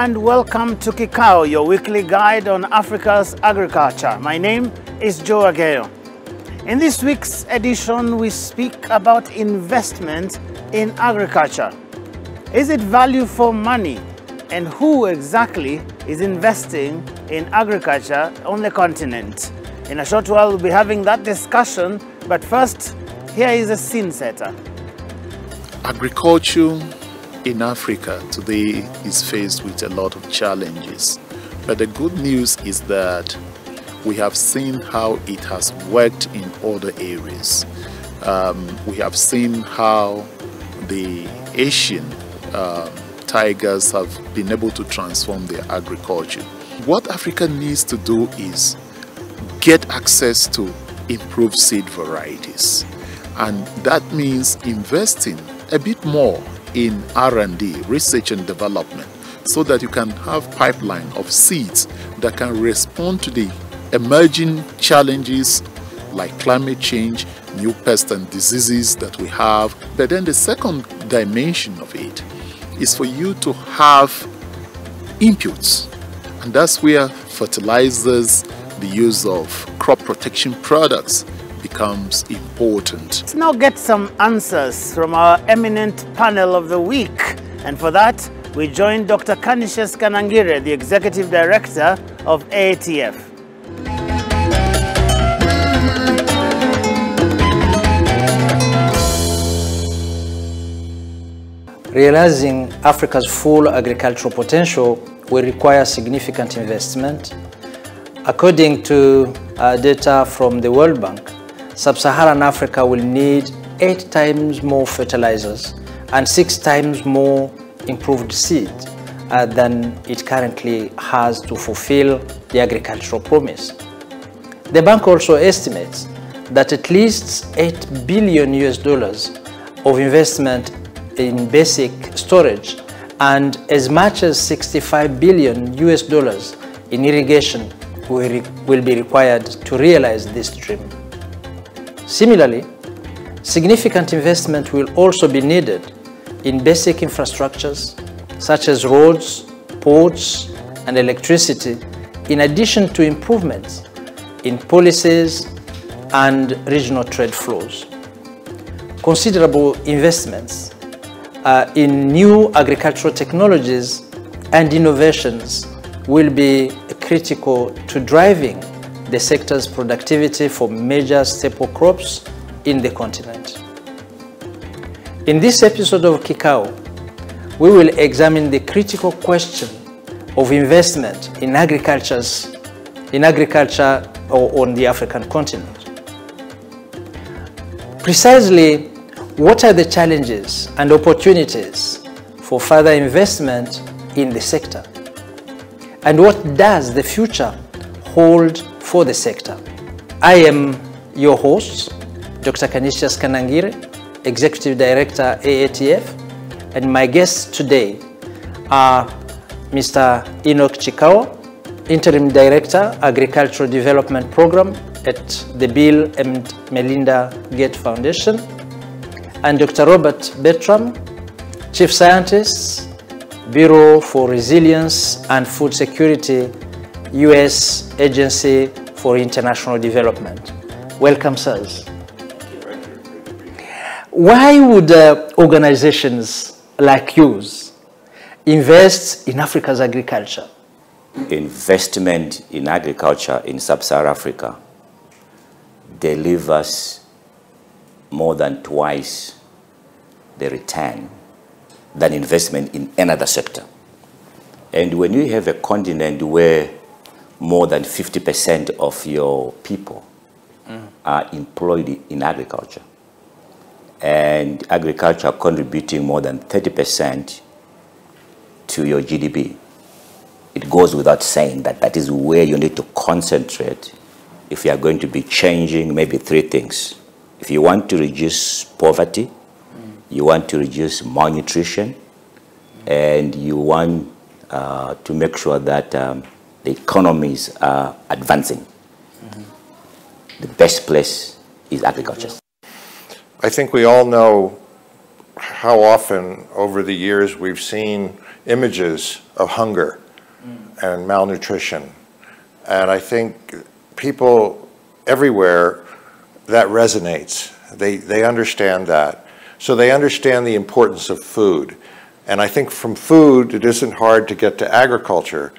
and welcome to Kikao, your weekly guide on Africa's agriculture. My name is Joe Ageyo. In this week's edition, we speak about investment in agriculture. Is it value for money? And who exactly is investing in agriculture on the continent? In a short while, we'll be having that discussion, but first, here is a scene setter. Agriculture in Africa today is faced with a lot of challenges, but the good news is that we have seen how it has worked in other areas. We have seen how the Asian tigers have been able to transform their agriculture. What Africa needs to do is get access to improved seed varieties, and that means investing a bit more in R&D, research and development, so that you can have pipeline of seeds that can respond to the emerging challenges like climate change, new pests and diseases that we have. But then the second dimension of it is for you to have inputs, and that's where fertilizers, the use of crop protection products becomes important. Let's now get some answers from our eminent panel of the week. And for that, we join Dr. Canisius Kanangire, the Executive Director of AATF. Realizing Africa's full agricultural potential will require significant investment. According to data from the World Bank, Sub-Saharan Africa will need 8 times more fertilizers and 6 times more improved seed than it currently has to fulfill the agricultural promise. The bank also estimates that at least $8 billion of investment in basic storage and as much as $65 billion in irrigation will be required to realize this dream. Similarly, significant investment will also be needed in basic infrastructures such as roads, ports, and electricity, in addition to improvements in policies and regional trade flows. Considerable investments in new agricultural technologies and innovations will be critical to driving the sector's productivity for major staple crops in the continent. In this episode of Kikao, we will examine the critical question of investment in agriculture on the African continent. Precisely, what are the challenges and opportunities for further investment in the sector? And what does the future hold for the sector? I am your host, Dr. Canisius Kanangire, Executive Director, AATF, and my guests today are Mr. Enoch Kikao, Interim Director, Agricultural Development Program at the Bill and Melinda Gates Foundation, and Dr. Robert Bertram, Chief Scientist, Bureau for Resilience and Food Security, U.S. Agency for International Development. Welcome, sirs. Why would organizations like yours invest in Africa's agriculture? Investment in agriculture in Sub-Saharan Africa delivers more than twice the return than investment in another sector. And when you have a continent where more than 50% of your people are employed in agriculture, and agriculture contributing more than 30% to your GDP, it goes without saying that that is where you need to concentrate if you are going to be changing maybe 3 things. If you want to reduce poverty, you want to reduce malnutrition, and you want to make sure that the economies are advancing. The best place is agriculture. I think we all know how often over the years we've seen images of hunger and malnutrition. And I think people everywhere, that resonates. They understand that. So they understand the importance of food. And I think from food, it isn't hard to get to agriculture.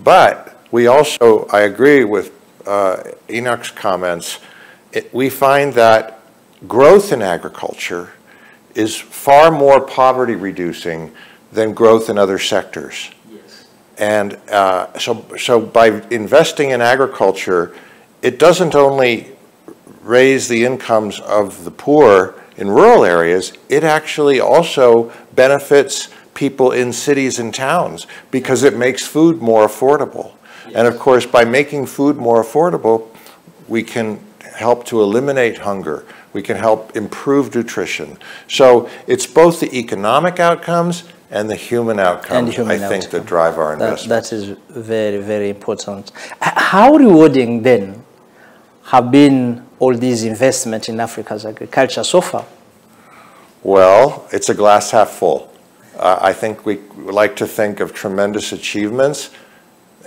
But we also, I agree with Enoch's comments, we find that growth in agriculture is far more poverty reducing than growth in other sectors. Yes. And so by investing in agriculture, it doesn't only raise the incomes of the poor in rural areas, it actually also benefits people in cities and towns because it makes food more affordable. Yes. And of course, by making food more affordable, we can help to eliminate hunger. We can help improve nutrition. So it's both the economic outcomes and the human outcomes, I think, that drive our investment. That is very, very important. How rewarding then have been all these investments in Africa's agriculture so far? Well, it's a glass half full. I think we like to think of tremendous achievements.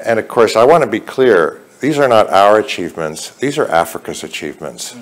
And of course, I want to be clear, these are not our achievements, these are Africa's achievements.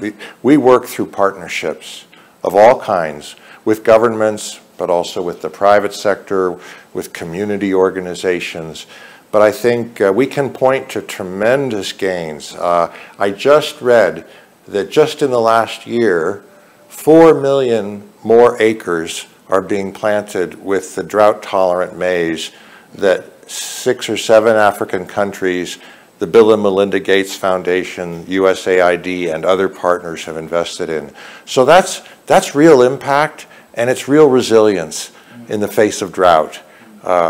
We work through partnerships of all kinds with governments, but also with the private sector, with community organizations. But I think we can point to tremendous gains. I just read that just in the last year, 4 million more acres are being planted with the drought-tolerant maize that 6 or 7 African countries, the Bill and Melinda Gates Foundation, USAID, and other partners have invested in. So that's real impact, and it's real resilience in the face of drought.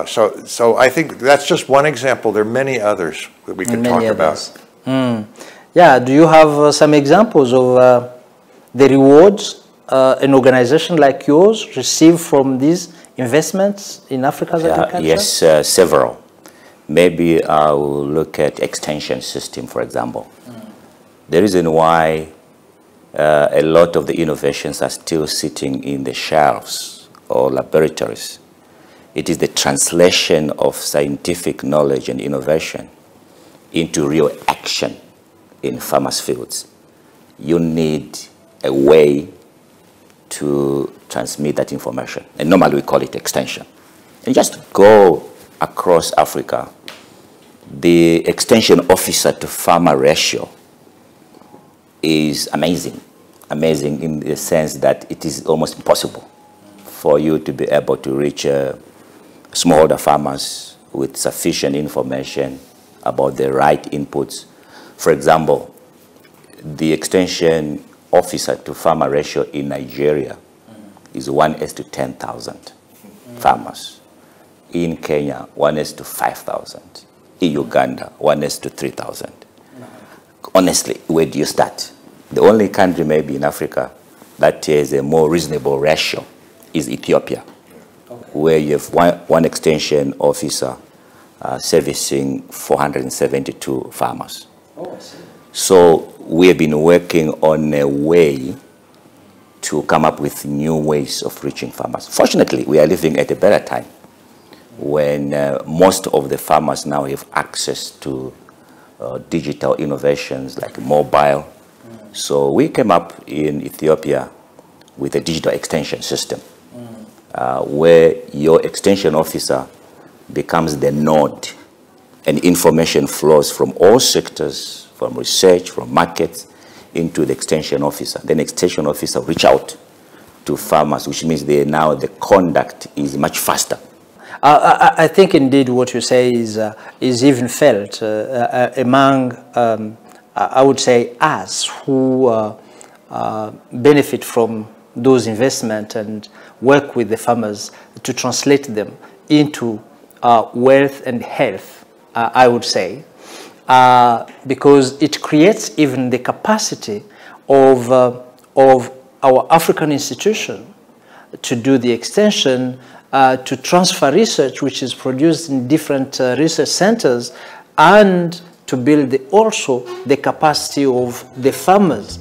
So I think that's just one example. There are many others that we could talk about. Yeah, do you have some examples of the rewards an organization like yours receive from these investments in Africa's agriculture? Yes, several. Maybe I'll look at extension system, for example. The reason why a lot of the innovations are still sitting in the shelves or laboratories, it is the translation of scientific knowledge and innovation into real action in farmers' fields. You need a way to transmit that information. And normally we call it extension. And just go across Africa, the extension officer to farmer ratio is amazing. Amazing in the sense that it is almost impossible for you to be able to reach smallholder farmers with sufficient information about the right inputs. For example, the extension officer to farmer ratio in Nigeria is 1:10,000 farmers. In Kenya, 1:5,000. In Uganda, 1:3,000. Honestly, where do you start? The only country maybe in Africa that has a more reasonable ratio is Ethiopia, where you have one extension officer servicing 472 farmers. Oh, I see. So we have been working on a way to come up with new ways of reaching farmers. Fortunately, we are living at a better time when most of the farmers now have access to digital innovations like mobile. So we came up in Ethiopia with a digital extension system where your extension officer becomes the node and information flows from all sectors, from research, from markets, into the extension officer. Then extension officer reach out to farmers, which means now the conduct is much faster. I think indeed what you say is even felt among, I would say, us who benefit from those investments and work with the farmers to translate them into wealth and health, I would say, because it creates even the capacity of our African institution to do the extension, to transfer research which is produced in different research centers, and to build also the capacity of the farmers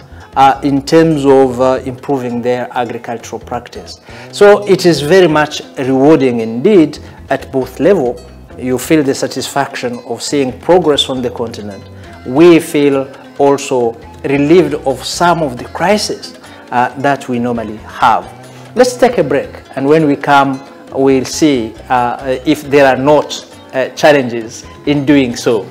in terms of improving their agricultural practice. So it is very much rewarding indeed at both levels. You feel the satisfaction of seeing progress on the continent. We feel also relieved of some of the crises that we normally have. Let's take a break, and when we come, we'll see if there are not challenges in doing so.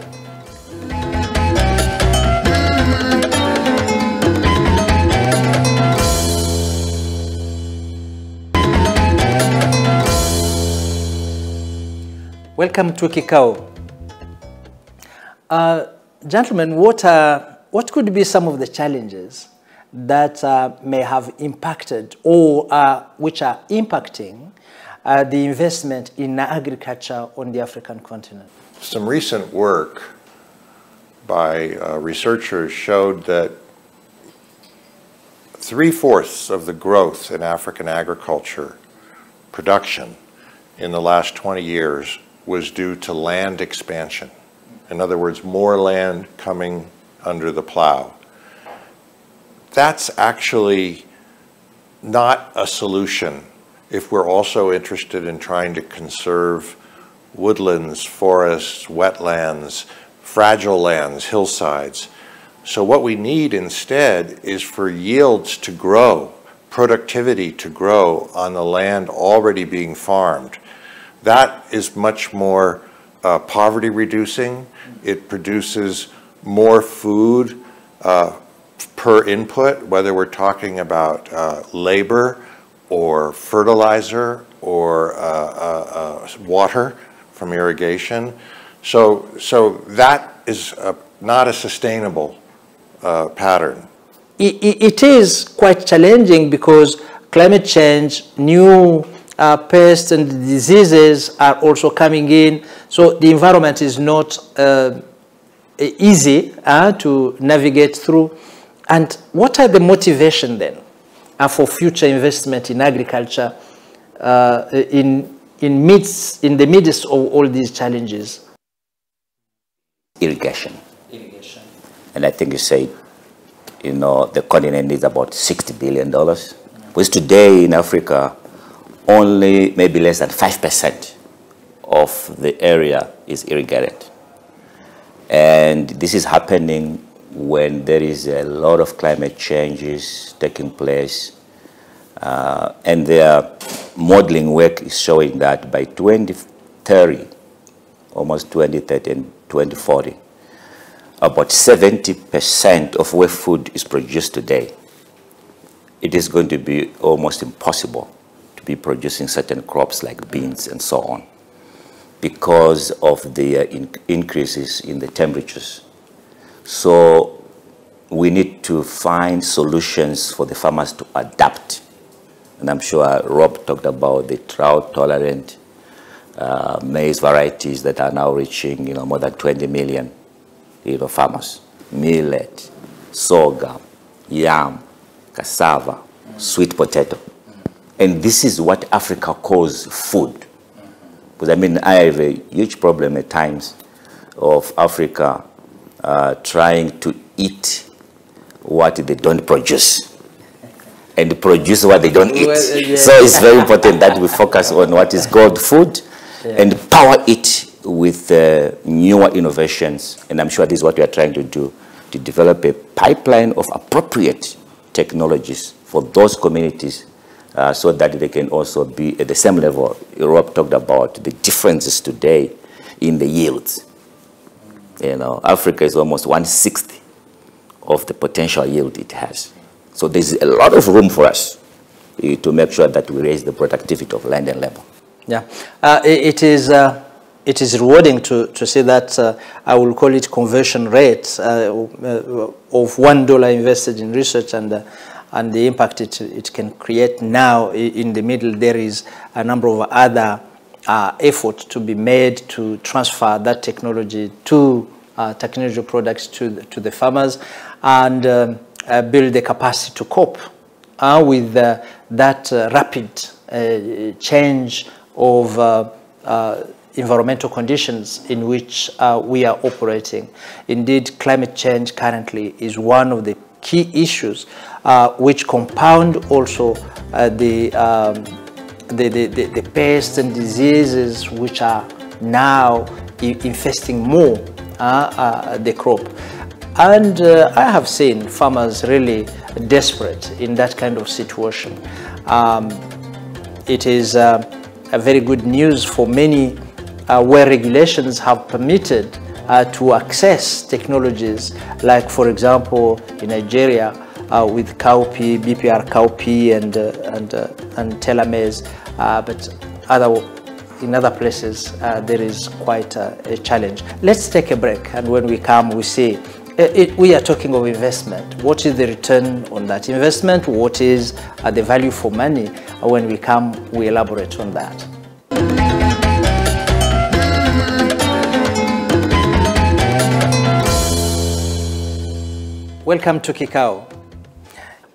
Welcome to Kikao. Gentlemen, what could be some of the challenges that may have impacted or which are impacting the investment in agriculture on the African continent? Some recent work by researchers showed that 3/4 of the growth in African agriculture production in the last 20 years was due to land expansion. In other words, more land coming under the plow. That's actually not a solution if we're also interested in trying to conserve woodlands, forests, wetlands, fragile lands, hillsides. So what we need instead is for yields to grow, productivity to grow on the land already being farmed. That is much more poverty reducing. It produces more food per input, whether we're talking about labor or fertilizer or water from irrigation. So that is not a sustainable pattern. It is quite challenging because climate change, new pests and diseases are also coming in. So the environment is not easy to navigate through. And what are the motivation then for future investment in agriculture in the midst of all these challenges? Irrigation. And I think you said, you know, the continent needs about $60 billion. Whereas today in Africa, only maybe less than 5% of the area is irrigated. And this is happening when there is a lot of climate changes taking place. And their modeling work is showing that by 2030, almost 2030 and 2040, about 70% of where food is produced today, it is going to be almost impossible to be producing certain crops like beans and so on because of the increases in the temperatures. So we need to find solutions for the farmers to adapt. And I'm sure Rob talked about the drought-tolerant maize varieties that are now reaching, you know, more than 20 million, you know, farmers. Millet, sorghum, yam, cassava, sweet potato. And this is what Africa calls food. Because I mean, I have a huge problem at times of Africa trying to eat what they don't produce and produce what they don't eat. Well, yeah. So it's very important that we focus on what is called food and power it with newer innovations. And I'm sure this is what we are trying to do, to develop a pipeline of appropriate technologies for those communities so that they can also be at the same level. Europe talked about the differences today in the yields. You know, Africa is almost 1/60 of the potential yield it has. So there's a lot of room for us to make sure that we raise the productivity of land and labor. Yeah, it is rewarding to see that I will call it conversion rate of $1 invested in research and the impact it can create now. In the middle, there is a number of other efforts to be made to transfer that technology to technology products to the farmers and build the capacity to cope with that rapid change of environmental conditions in which we are operating. Indeed, climate change currently is one of the key issues which compound also the pests and diseases which are now infesting more the crop. And I have seen farmers really desperate in that kind of situation. It is a very good news for many where regulations have permitted to access technologies, like for example in Nigeria with cowpea, BPR cowpea and telomeres, but in other places there is quite a challenge. Let's take a break, and when we come we see we are talking of investment. What is the return on that investment? What is the value for money? When we come, we elaborate on that. Welcome to Kikao.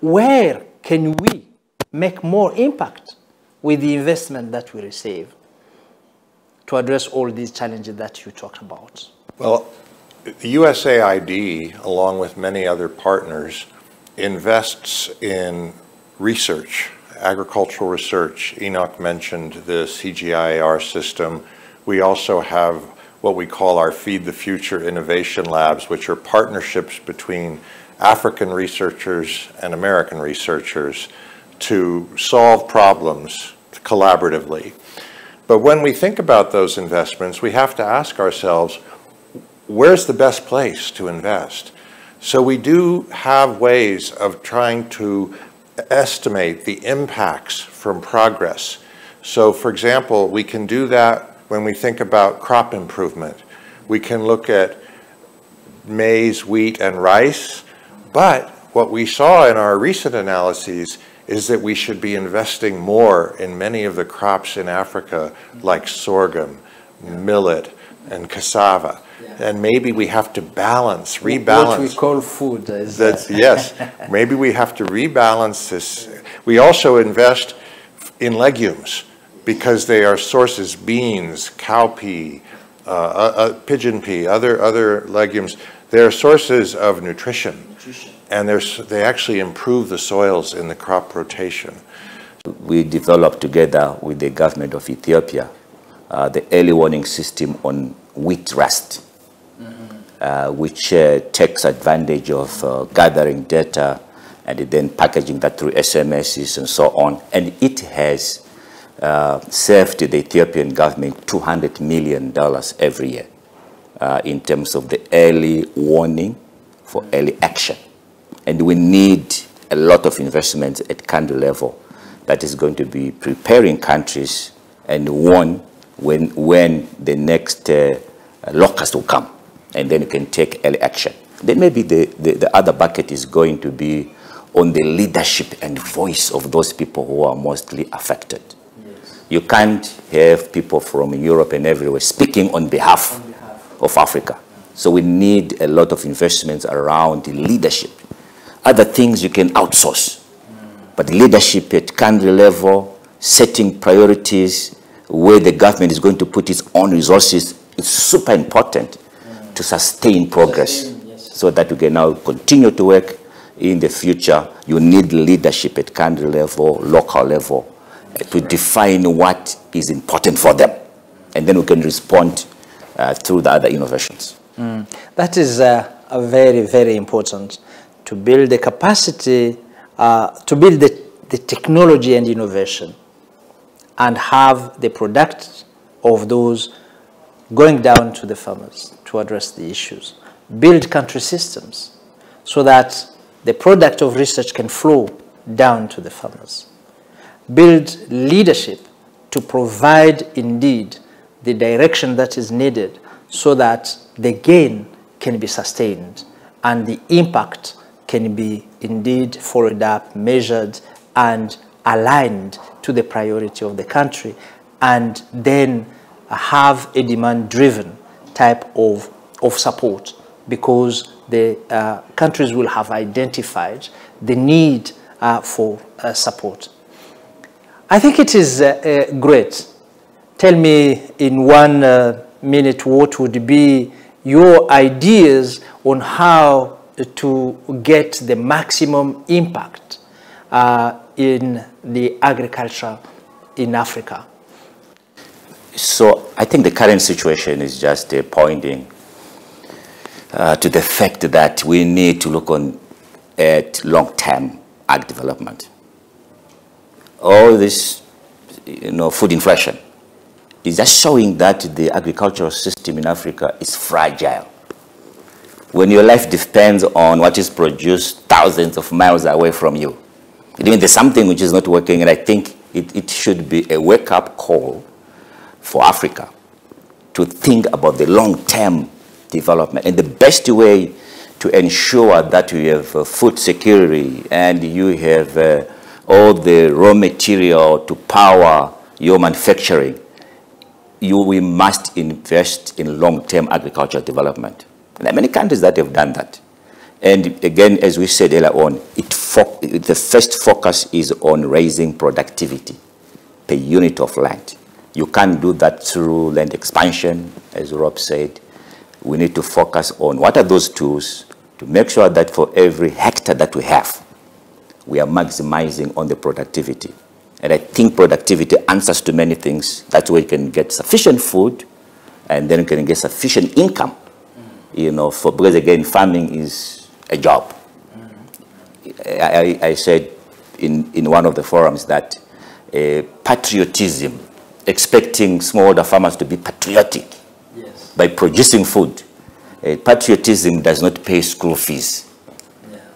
Where can we make more impact with the investment that we receive to address all these challenges that you talked about? Well, the USAID, along with many other partners, invests in research, agricultural research. Enoch mentioned the CGIAR system. We also have what we call our Feed the Future Innovation Labs, which are partnerships between African researchers and American researchers to solve problems collaboratively. But when we think about those investments, we have to ask ourselves, where's the best place to invest? So we do have ways of trying to estimate the impacts from progress. So for example, we can do that when we think about crop improvement. We can look at maize, wheat, and rice, but what we saw in our recent analyses is that we should be investing more in many of the crops in Africa, like sorghum, millet, and cassava. And maybe we have to rebalance. What we call food. Yes, maybe we have to rebalance this. We also invest in legumes because they are sources, beans, cowpea, pigeon pea, other legumes. They're sources of nutrition. And they actually improve the soils in the crop rotation. We developed together with the government of Ethiopia the early warning system on wheat rust, which takes advantage of gathering data and then packaging that through SMSs and so on. And it has saved the Ethiopian government $200 million every year in terms of the early warning for early action. And we need a lot of investment at country level that is going to be preparing countries and warn when the next locust will come, and then you can take early action. Then maybe the other bucket is going to be on the leadership and voice of those people who are mostly affected. Yes. You can't have people from Europe and everywhere speaking on behalf of Africa. So we need a lot of investments around the leadership. Other things you can outsource, but leadership at country level, setting priorities, where the government is going to put its own resources, is super important to sustain progress, so that we can now continue to work in the future. You need leadership at country level, local level, to define what is important for them, and then we can respond through the other innovations. That is very, very important, to build the capacity, to build the technology and innovation, and have the product of those going down to the farmers to address the issues. Build country systems so that the product of research can flow down to the farmers. Build leadership to provide indeed the direction that is needed so that the gain can be sustained and the impact can be indeed followed up, measured, and aligned to the priority of the country, and then have a demand-driven type of support, because the countries will have identified the need for support. I think it is great. Tell me in 1 minute what would be your ideas on how to get the maximum impact in the agriculture in Africa? So I think the current situation is just pointing to the fact that we need to look at long-term ag development. All this, food inflation is just showing that the agricultural system in Africa is fragile. When your life depends on what is produced thousands of miles away from you, I mean, there's something which is not working, and I think it should be a wake-up call for Africa to think about the long-term development. And the best way to ensure that you have food security and you have all the raw material to power your manufacturing, we must invest in long-term agricultural development. There are many countries that have done that. And again, as we said earlier on, the first focus is on raising productivity per unit of land. You can't do that through land expansion, as Rob said. We need to focus on what are those tools to make sure that for every hectare that we have, we are maximizing on the productivity. And I think productivity answers to many things. That's where you can get sufficient food and then you can get sufficient income, because again, farming is a job. I said in one of the forums that patriotism, expecting smallholder farmers to be patriotic by producing food, patriotism does not pay school fees.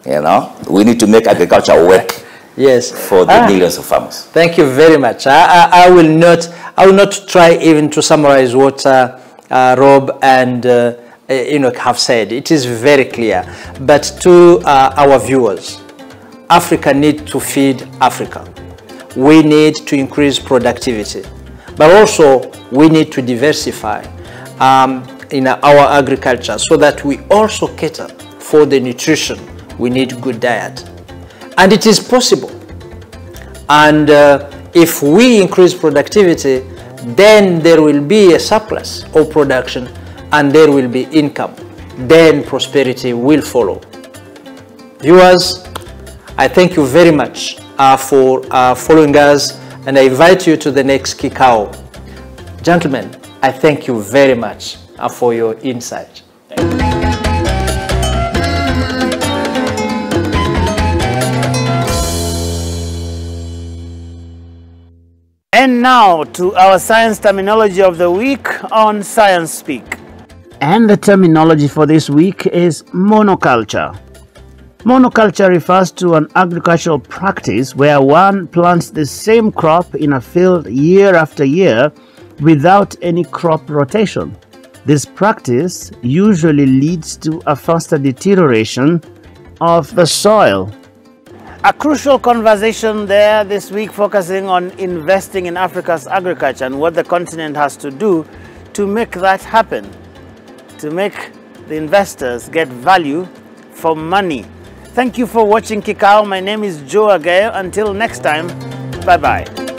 We need to make agriculture work. For the millions of farmers. Thank you very much. I will not try even to summarize what Rob and have said. It is very clear. But to our viewers, Africa needs to feed Africa. We need to increase productivity, but also we need to diversify in our agriculture so that we also cater for the nutrition. We need good diet. And it is possible. And if we increase productivity, then there will be a surplus of production and there will be income. Then prosperity will follow. Viewers, I thank you very much for following us, and I invite you to the next Kikao. Gentlemen, I thank you very much for your insight. And now to our science terminology of the week on Science Speak. And the terminology for this week is monoculture. Monoculture refers to an agricultural practice where one plants the same crop in a field year after year without any crop rotation. This practice usually leads to a faster deterioration of the soil. A crucial conversation there this week focusing on investing in Africa's agriculture and what the continent has to do to make that happen, to make the investors get value for money. Thank you for watching Kikao. My name is Joe Agayo. Until next time, bye-bye.